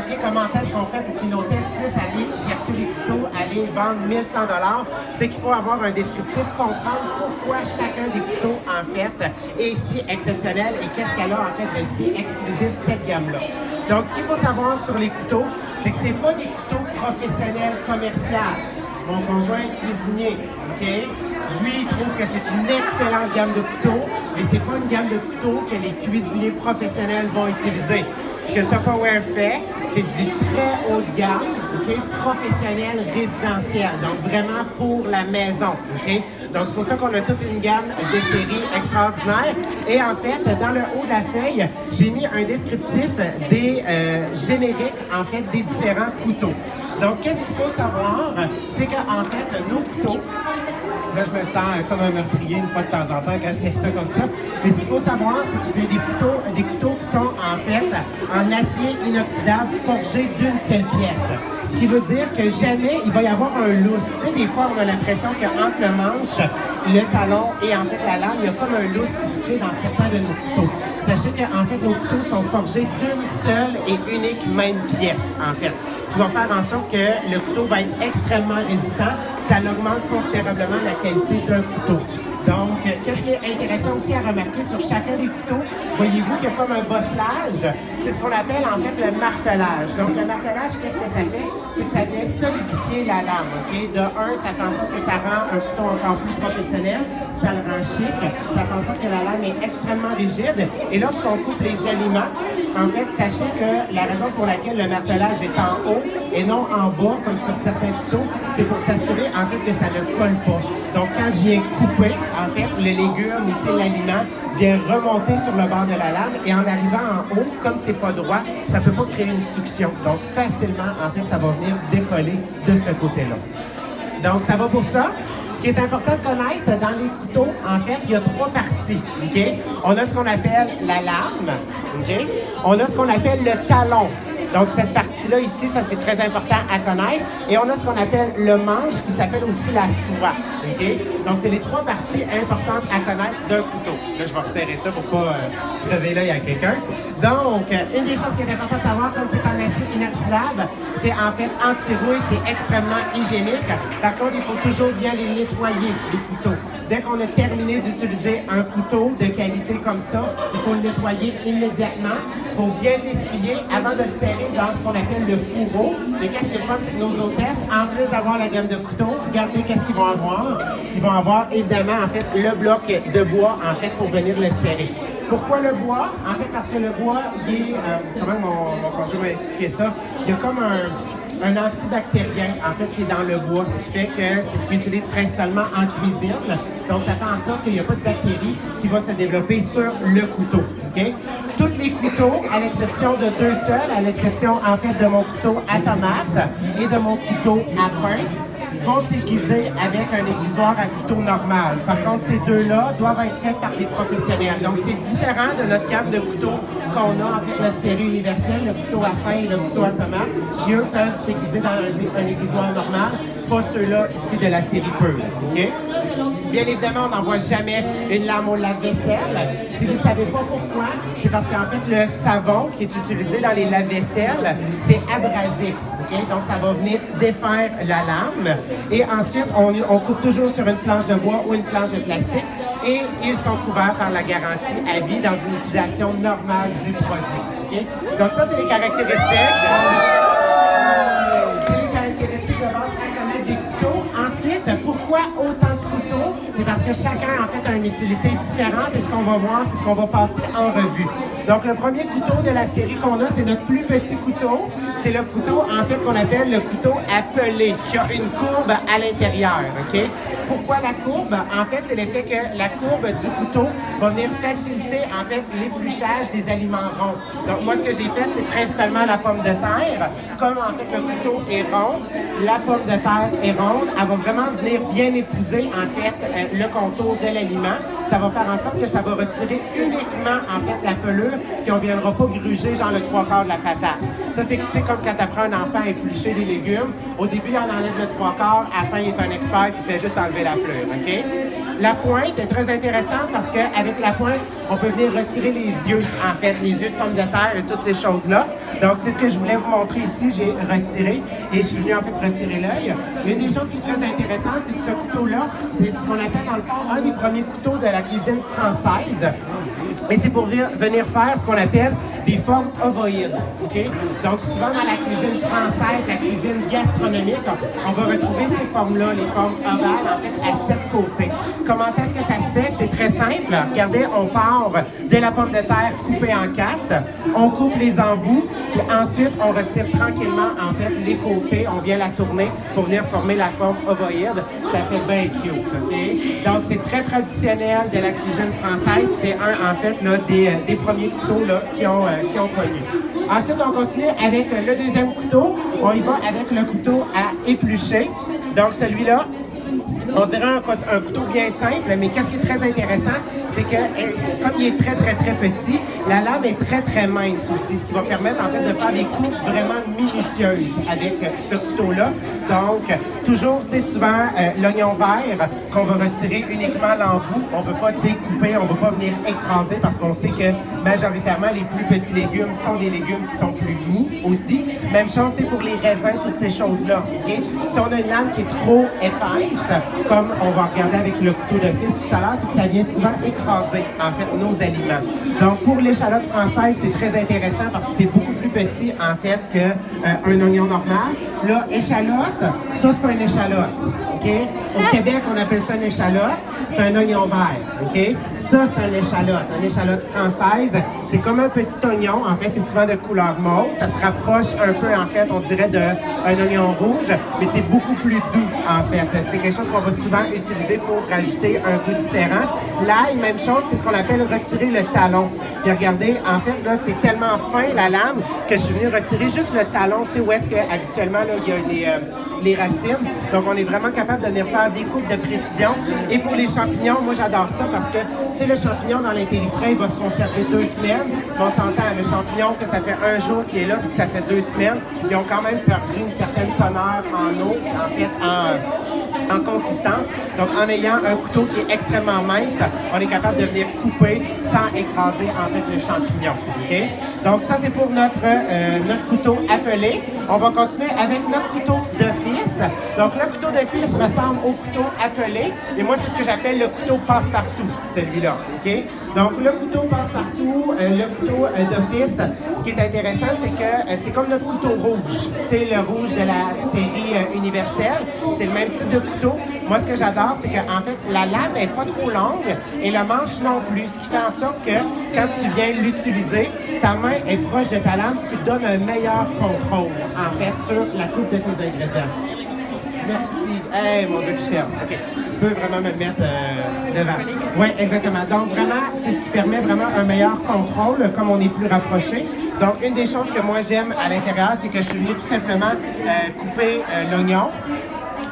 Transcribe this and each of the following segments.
remarqué comment est-ce qu'on fait pour qu'une hôtesse puisse aller chercher les couteaux, aller vendre 1100 $, c'est qu'il faut avoir un descriptif, comprendre pourquoi chacun des couteaux, en fait, est si exceptionnel et qu'est-ce qu'elle a, en fait, de si exclusif, cette gamme-là. Donc, ce qu'il faut savoir sur les couteaux, c'est que ce n'est pas des couteaux professionnels commerciaux. Mon conjoint est cuisinier, OK? Lui, il trouve que c'est une excellente gamme de couteaux, mais c'est pas une gamme de couteaux que les cuisiniers professionnels vont utiliser. Ce que Tupperware fait, c'est du très haut de gamme, OK? Professionnel, résidentiel, donc vraiment pour la maison, OK? Donc c'est pour ça qu'on a toute une gamme de séries extraordinaires. Et en fait, dans le haut de la feuille, j'ai mis un descriptif des génériques, en fait, des différents couteaux. Donc, qu'est-ce qu'il faut savoir? C'est qu'en fait, nos couteaux, là, je me sens comme un meurtrier une fois de temps en temps quand je sais ça comme ça. Mais ce qu'il faut savoir, c'est que c'est des couteaux qui sont en fait en acier inoxydable forgé d'une seule pièce. Ce qui veut dire que jamais il va y avoir un lousse. Tu sais, des fois, on a l'impression qu'entre le manche, le talon et en fait la lame, il y a comme un lousse qui se crée dans certains de nos couteaux. Sachez qu'en fait, nos couteaux sont forgés d'une seule et unique même pièce, en fait. Ce qui va faire en sorte que le couteau va être extrêmement résistant. Ça augmente considérablement la qualité d'un couteau. Donc, qu'est-ce qui est intéressant aussi à remarquer sur chacun des couteaux? Voyez-vous qu'il y a comme un bosselage. C'est ce qu'on appelle en fait le martelage. Donc, le martelage, qu'est-ce que ça fait? C'est que ça vient solidifier la lame, OK? De un, ça fait en sorte que ça rend un couteau encore plus professionnel. Ça le rend chic. Ça fait en sorte que la lame est extrêmement rigide. Et lorsqu'on coupe les aliments, en fait, sachez que la raison pour laquelle le martelage est en haut et non en bas, comme sur certains couteaux, c'est pour s'assurer, en fait, que ça ne colle pas. Donc, quand je viens couper, en fait, le légume ou l'aliment vient remonter sur le bord de la lame et en arrivant en haut, comme c'est pas droit, ça peut pas créer une succion. Donc, facilement, en fait, ça va venir décoller de ce côté-là. Donc, ça va pour ça. Ce qui est important de connaître dans les couteaux, en fait, il y a trois parties, OK? On a ce qu'on appelle la lame, OK? On a ce qu'on appelle le talon. Donc, cette partie-là ici, ça c'est très important à connaître. Et on a ce qu'on appelle le manche qui s'appelle aussi la soie. OK? Donc, c'est les trois parties importantes à connaître d'un couteau. Là, je vais resserrer ça pour pas crever l'œil à quelqu'un. Donc, une des choses qui est importante de savoir, comme c'est en acier inoxydable, c'est en fait anti-rouille, c'est extrêmement hygiénique. Par contre, il faut toujours bien les nettoyer, les couteaux. Dès qu'on a terminé d'utiliser un couteau de qualité comme ça, il faut le nettoyer immédiatement. Il faut bien l'essuyer avant de le serrer dans ce qu'on appelle le fourreau. Mais qu'est-ce qui est le fun, c'est que nos hôtesses, en plus d'avoir la gamme de couteaux, regardez qu'est-ce qu'ils vont avoir. Ils vont avoir évidemment en fait le bloc de bois en fait pour venir le serrer. Pourquoi le bois? En fait, parce que le bois, il est, comment mon conjoint m'a expliqué ça, il y a comme un antibactérien, en fait, qui est dans le bois, ce qui fait que c'est ce qu'ils utilisent principalement en cuisine. Donc, ça fait en sorte qu'il n'y a pas de bactéries qui vont se développer sur le couteau. OK? Tous les couteaux, à l'exception de deux seuls, à l'exception, en fait, de mon couteau à tomate et de mon couteau à pain, vont s'aiguiser avec un aiguisoir à couteau normal. Par contre, ces deux-là doivent être faits par des professionnels. Donc, c'est différent de notre gamme de couteaux qu'on a, en fait, notre série universelle, le couteau à pain et le couteau à tomate, qui, eux, peuvent s'aiguiser dans un aiguisoir normal, pas ceux-là ici de la série pure. OK? Bien évidemment, on n'envoie jamais une lame au lave-vaisselle. Si vous ne savez pas pourquoi, c'est parce qu'en fait, le savon qui est utilisé dans les lave-vaisselles, c'est abrasif. Okay? Donc, ça va venir défaire la lame. Et ensuite, on coupe toujours sur une planche de bois ou une planche de plastique. Et ils sont couverts par la garantie à vie dans une utilisation normale du produit. Okay? Donc, ça, c'est les caractéristiques. C'est les caractéristiques de base à connaître des couteaux. Ensuite, pourquoi autant de couteaux? C'est parce que chacun, en fait, a une utilité différente et ce qu'on va voir, c'est ce qu'on va passer en revue. Donc, le premier couteau de la série qu'on a, c'est notre plus petit couteau. C'est le couteau, en fait, qu'on appelle le couteau à peler, qui a une courbe à l'intérieur, OK? Pourquoi la courbe? En fait, c'est l'effet que la courbe du couteau va venir faciliter, en fait, l'épluchage des aliments ronds. Donc, moi, ce que j'ai fait, c'est principalement la pomme de terre. Comme, en fait, le couteau est rond, la pomme de terre est ronde, elle va vraiment venir bien épouser, en fait, le contour de l'aliment. Ça va faire en sorte que ça va retirer uniquement, en fait, la pelure, puis on ne viendra pas gruger, genre, le 3/4 de la patate. Ça, c'est comme quand tu apprends un enfant à éplucher des légumes. Au début, on enlève le 3/4, à la fin, il est un expert qui fait juste enlever la pelure, OK? La pointe est très intéressante parce qu'avec la pointe, on peut venir retirer les yeux, en fait, les yeux de pommes de terre et toutes ces choses-là. Donc, c'est ce que je voulais vous montrer ici. J'ai retiré et je suis venu en fait retirer l'œil. Une des choses qui est très intéressante, c'est que ce couteau-là, c'est ce qu'on appelle dans le fond un des premiers couteaux de la cuisine française. Et c'est pour venir faire ce qu'on appelle des formes ovoïdes. Okay? Donc, souvent dans la cuisine française, la cuisine gastronomique, on va retrouver ces formes-là, les formes ovales, en fait, à 7 côtés. Comment est-ce que ça se fait? C'est très simple. Regardez, on part de la pomme de terre coupée en 4, on coupe les embouts, puis ensuite, on retire tranquillement, en fait, les côtés, on vient la tourner pour venir former la forme ovoïde. Ça fait bien cute, OK? Donc, c'est très traditionnel de la cuisine française. C'est un, en fait, là, des premiers couteaux là, qui ont connu. Ensuite, on continue avec le deuxième couteau. On y va avec le couteau à éplucher. Donc, celui-là, on dirait un couteau bien simple, mais qu'est-ce qui est très intéressant, c'est que comme il est très, très, très petit, la lame est très, très mince aussi, ce qui va permettre en fait de faire des coupes vraiment minutieuses avec ce couteau-là. Donc, toujours, tu sais, souvent, l'oignon vert qu'on va retirer uniquement l'embout, on ne peut pas, tu sais, couper, on ne va pas venir écraser parce qu'on sait que majoritairement, les plus petits légumes sont des légumes qui sont plus mous aussi. Même chose, c'est pour les raisins, toutes ces choses-là, OK? Si on a une lame qui est trop épaisse, comme on va regarder avec le couteau de fils tout à l'heure, c'est que ça vient souvent écraser, en fait, nos aliments. Donc, pour l'échalote française, c'est très intéressant parce que c'est beaucoup plus petit, en fait, qu'un oignon normal. Là, échalote, ça, c'est pas une échalote, OK? Au Québec, on appelle ça une échalote. C'est un oignon vert, OK? Ça, c'est une échalote française. C'est comme un petit oignon, en fait, c'est souvent de couleur mauve. Ça se rapproche un peu, en fait, on dirait d'un oignon rouge, mais c'est beaucoup plus doux, en fait. C'est quelque chose qu'on va souvent utiliser pour rajouter un goût différent. L'ail, même chose, c'est ce qu'on appelle retirer le talon. Puis regardez, en fait, là, c'est tellement fin, la lame, que je suis venu retirer juste le talon, tu sais, où est-ce qu'habituellement, là, il y a les racines. Donc, on est vraiment capable de venir faire des coupes de précision. Et pour les champignons, moi, j'adore ça parce que, tu sais, le champignon dans l'intellifrais, il va se conserver 2 semaines. On s'entend, le champignon, que ça fait un jour qu'il est là, puis que ça fait 2 semaines, ils ont quand même perdu une certaine teneur en eau, en fait, en consistance. Donc, en ayant un couteau qui est extrêmement mince, on est capable de venir couper sans écraser, en fait, le champignon. OK? Donc, ça, c'est pour notre couteau appelé. On va continuer avec notre couteau de fils. Donc, le couteau de fils ressemble au couteau appelé. Et moi, c'est ce que j'appelle le couteau passe-partout, celui-là. OK? Donc, le couteau passe-partout, le couteau de fils, ce qui est intéressant, c'est que c'est comme notre couteau rouge. Tu sais, le rouge de la série universelle. C'est le même type de couteau. Moi, ce que j'adore, c'est qu'en fait, la lame n'est pas trop longue et le manche non plus. Ce qui fait en sorte que quand tu viens l'utiliser, ta main est proche de ta lame, ce qui te donne un meilleur contrôle, en fait, sur la coupe de tes ingrédients. Merci. Hey, mon Dieu, je t'aime. OK. Tu peux vraiment me mettre devant. Oui, exactement. Donc, vraiment, c'est ce qui permet vraiment un meilleur contrôle, comme on est plus rapproché. Donc, une des choses que moi, j'aime à l'intérieur, c'est que je suis venu tout simplement couper l'oignon.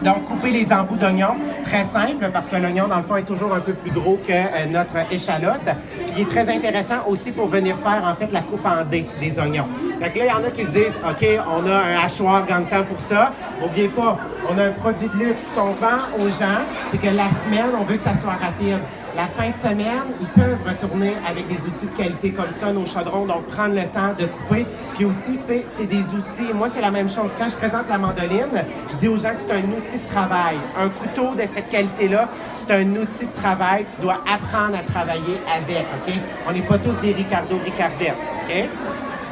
Donc, couper les embouts d'oignon, très simple, parce que l'oignon, dans le fond, est toujours un peu plus gros que notre échalote. Puis, il est très intéressant aussi pour venir faire, en fait, la coupe en dés des oignons. Donc là, il y en a qui se disent, OK, on a un hachoir gantan pour ça. N'oubliez pas, on a un produit de luxe qu'on vend aux gens, c'est que la semaine, on veut que ça soit rapide. La fin de semaine, ils peuvent retourner avec des outils de qualité comme ça, nos chaudrons, donc prendre le temps de couper. Puis aussi, tu sais, c'est des outils. Moi, c'est la même chose. Quand je présente la mandoline, je dis aux gens que c'est un outil de travail. Un couteau de cette qualité-là, c'est un outil de travail. Tu dois apprendre à travailler avec, OK? On n'est pas tous des Ricardo Ricardette, OK?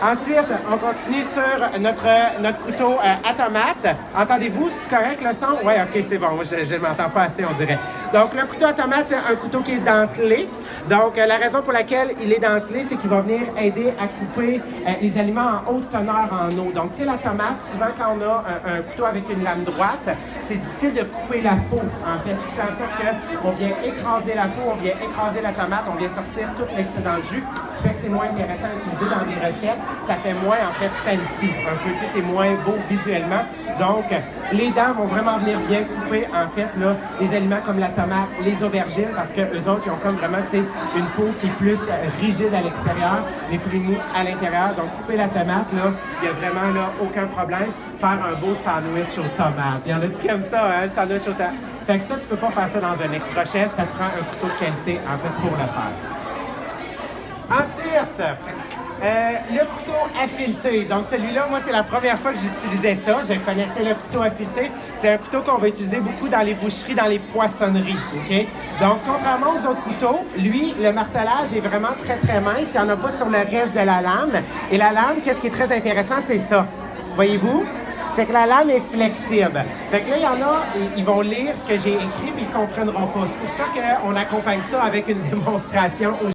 Ensuite, on continue sur notre couteau à tomate. Entendez-vous? C'est correct le son? Oui, OK, c'est bon. Moi, je ne m'entends pas assez, on dirait. Donc, le couteau à tomate, c'est un couteau qui est dentelé. Donc, la raison pour laquelle il est dentelé, c'est qu'il va venir aider à couper les aliments en haute teneur en eau. Donc, tu sais, la tomate, souvent, quand on a un couteau avec une lame droite, c'est difficile de couper la peau, en fait. Ce qui fait en sorte qu'on vient écraser la peau, on vient écraser la tomate, on vient sortir tout l'excédent de jus. Ce qui fait que c'est moins intéressant à utiliser dans des recettes. Ça fait moins, en fait, fancy. Un peu, tu sais, c'est moins beau visuellement. Donc, les dents vont vraiment venir bien couper, en fait, là, les aliments comme la tomate, les aubergines, parce qu'eux autres, ils ont comme vraiment, tu sais, une peau qui est plus rigide à l'extérieur, mais plus mou à l'intérieur. Donc, couper la tomate, là, il n'y a vraiment, là, aucun problème. Faire un beau sandwich aux tomates. Il y en a qui aiment ça, hein, le sandwich aux tomates. Fait que ça, tu peux pas faire ça dans un extra chef, ça te prend un couteau de qualité, en fait, pour le faire. Ensuite, le couteau à fileter. Donc celui-là, moi, c'est la première fois que j'utilisais ça. Je connaissais le couteau à fileter. C'est un couteau qu'on va utiliser beaucoup dans les boucheries, dans les poissonneries, OK? Donc, contrairement aux autres couteaux, lui, le martelage est vraiment très, très mince. Il n'y en a pas sur le reste de la lame. Et la lame, qu'est-ce qui est très intéressant, c'est ça. Voyez-vous? C'est que la lame est flexible. Fait que là, il y en a, ils vont lire ce que j'ai écrit, puis ils ne comprendront pas. C'est pour ça qu'on accompagne ça avec une démonstration.